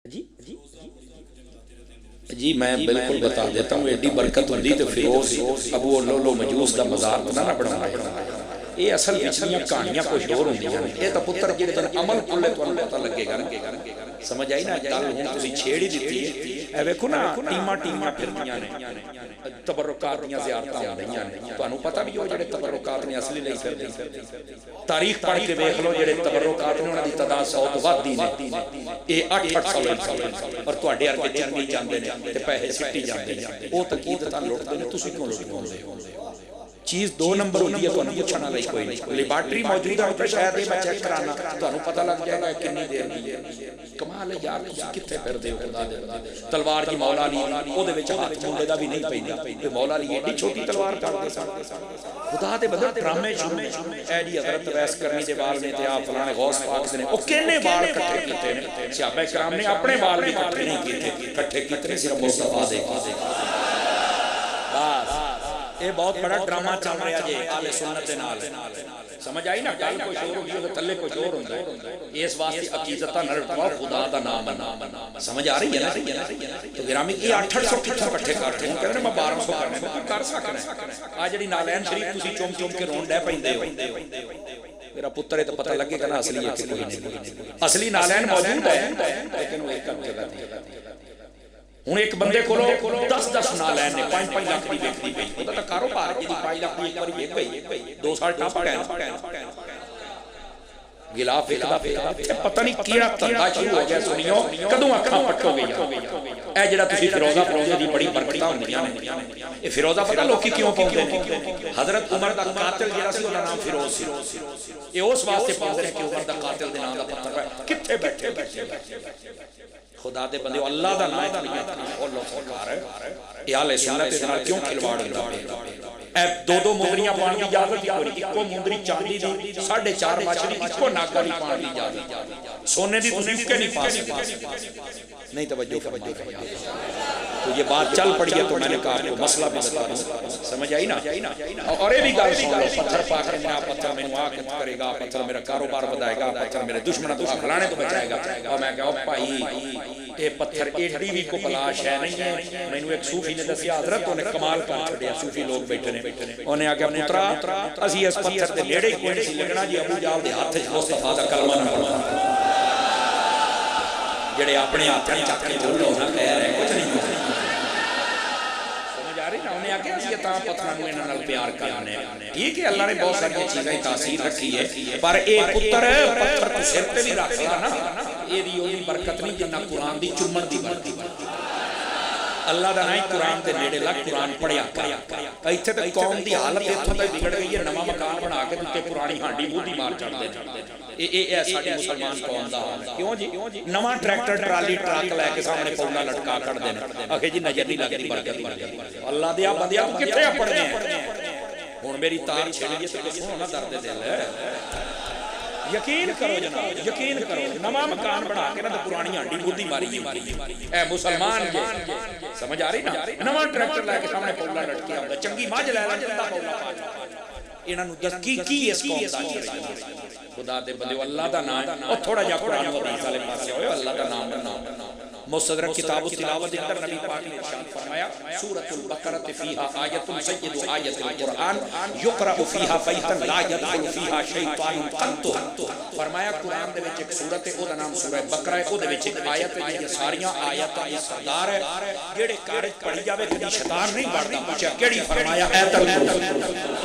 जी जी जी मैं बिल्कुल बता देता हूँ। एडी बरकत होंदी तो फिरोज अबू लोलो मजूस का मज़ार पता ना बनाना। ये असल पिछलियां कहानियां कुछ होर होंदियां ने। ये तो पुत्र जिस दिन अमल खुले तो पता लगेगा ना। समझ आई ना गल? हुण तुसीं छेड़ ही दित्ती है। ए वेखो ना टीमां टीमां फिरदियां ने, तबरुकात दियां ज़ियारतां होंदियां ने। तुहानूं पता भी हो जिहड़े तबरुकात ने असली नहीं फिरदे। तारीख पढ़ के वेख लो, जिहड़े तबरुकात ने उन्हां दी तादाद 100 तो वध ही ने। ये 8-8 साल और तुहाडे अरगे चंगी जांदे ने ते पैसे सिੱਟੀ ਜਾਂਦੇ ਨੇ। ਉਹ ਤਕੀਦਤਾਂ ਲੁੱਟਦੇ ਨੇ, ਤੁਸੀਂ ਕਿਉਂ ਲੁੱਟਵਾਉਂਦੇ ਹੋ? चीज़ 2 नंबर होती है, तुहानूं पुछण वाला कोई नहीं। लैबार्टरी मौजूद है शायद ये मैं चेक कराना, तुहानूं पता लग जाएगा कितनी देर की है। कमाल है यार, तुसीं कित्थे फिरदे हो? खुदा दे बंदे तलवार जी मौला अली ओहदे विच हाथ मुंडे दा भी नहीं पैंदा ते मौला अली एडी छोटी तलवार करदे सन। खुदा दे बंदे ड्रामे शुरू ऐ जी हज़रत वैस करनी दे वाल ने ते आ फलाने गौस पाक ने ओ किन्ने वाल इकट्ठे कीते ने? सहाबा किराम ने अपने वाल भी इकट्ठे नहीं कीते, इकट्ठे कीते सिर्फ मुस्तफा दे। बस ये बहुत बड़ा ड्रामा चल रहा है आले सुन्नत दे नाल। समझ आई ना गल? कोई होर होंदी है थल्ले कोई होर हुंदा है। इस वास्ते अकीदतां नाल रखवा, खुदा दा नाम मना। समझ आ रही है ना? तो गिरामी ये 800 कित्थों इकट्ठे कर रहे हो? कहंदे मैं 1200 करने मैं कर सकना। आ जिहड़ी नालैन शरीफ तुसीं चुम के रोण डै पैंदे हो, मेरा पुत्र है तो पता लगेगा ना असली है कि कोई नहीं। असली नालैन मौजूद है लेकिन वो एक जगह थी। हुण एक बंदे कोलों 10-10 नालैन ने 5-5 लाख दी बेचदी पई। ओहदा तां कारोबार है, जिहदी 5 लाख दी एक बारी वेच गई 2 साल टप गए। गिलाफ विकदा पता नहीं किहड़ा धंधा शुरू हो गया। सुनियो कदों अखां पट्टोगे यार। ए जिहड़ा तुसीं फिरोजा पराउंदे दी बड़ी बरकतां होंदियां ने। ये फिरोजा पता लोकी क्यों पाउंदे ने? हज़रत उमर दा कातिल जिहड़ा सी ओहदा नाम फिरोज सी। ये उस वास्ते पाउंदे ने कि उमर दा कातिल दे नाम दा पत्थर कित्थे बैठे। खुदा दे बंदे अल्लाह दा नाम बोलो सरकार है। आले सुन्नत दे नाल क्यों खिलवाड़ होंदा है? ए 2-2 मुंदरियां पाण दी इजाजत ही कोई। इक्को मुंदरी चांदी दी 4.5 मछली इक्को नाग वाली पाण दी इजाजत। सोने दी तुसीं के नहीं पा सकते। नहीं तवज्जो तो ये बात चल पड़ी है तो मैंने कहा आपको मसला भी बता दूं। समझ आई ना? और ये भी गल सुन लो, पत्थर पा के मेरा पत्थर मैनू आ करेगा, पत्थर मेरा कारोबार बढ़ाएगा, पत्थर मेरे दुश्मनों को खिलाने तो बचाएगा। और मैं कहा भाई ये पत्थर एडी भी को तलाश है नहीं है। मैनू एक सूफी ने दसिया, हजरत उन्हें कमाल कर छड़िया। सूफी लोग बैठे ने, उन्हें आख्या पुत्रा असीं इस पत्थर दे नेड़े कोई नहीं लगना जी अबू जाल दे हाथ च मुस्तफा दा कलमा ना पढ़ना। जेड़े अपने हाथ च चक के बोलो ना कह रहे कुछ नहीं। समझ आ रही ना? उन्हें आख्या असीं तां पत्थरां नूं इन्हां नाल प्यार करने। ठीक है, अल्लाह ने बहुत सारी चीज़ां की तासीर रखी है, पर ये पुत्र पत्थर तो सिर ते नहीं रखदा ना। ये ओहदी बरकत नहीं जिन्ना कुरान दी चुम्मण दी बरकत। अल्लाह दा नाम कुरान दे नेड़े लग, कुरान पढ़िया कर। इत्थे ते कौम दी हालत इत्थों तक बिगड़ गई है, नवां मकान बना के उत्ते पुरानी हांडी बूदी मार चढ़दे ने। ये साडी मुसलमान कौम दा हाल है। क्यों जी? नवां ट्रैक्टर ट्राली ट्रक लैके सामने पौड़ा लटका कढ़दे ने। आखे जी नजर नहीं लगदी बरकत नहीं। अल्लाह दे बंदियां तू कित्थे अपड़दे हुण? मेरी तार छिड़ गई ते सुनो ना दर्द दिल। यकीन करो जनाब, यकीन करो, नवा मकान बना के ना तो पुरानी हांडी बुद्धि मारी ए मुसलमान जे। समझ आ रही ना? नवा ट्रैक्टर लेके सामने पौला लटके आउंदा, चंगी मझ लै ला जिंदा पौला पा। इन्हां नूं दस की इस कौम दा चीज। खुदा दे बंदे अल्लाह दा नाम और थोड़ा जिहा कुरान हदीस वाले पासे होए। अल्लाह दा नाम मुस्तदरक किताब तिलावत के अंदर नबी पाक ने इरशाद फरमाया सूरतुल बकरा फीहा आयतुन सय्यदु आयतिल कुरान युक़रा फीहा फैतन ला यदखुलु फीहा शैतान क़त्तु। फरमाया कुरान दे विच एक सूरत है, ओदा नाम सूरह बकरा है। ओदे विच एक आयत है जिहड़ी सारियां आयतां दा सरदार है, जेड़े घर पढ़ी जावे कदी शैतान नहीं वड़दा। पूछया केड़ी? फरमाया आयतुल कुरसी।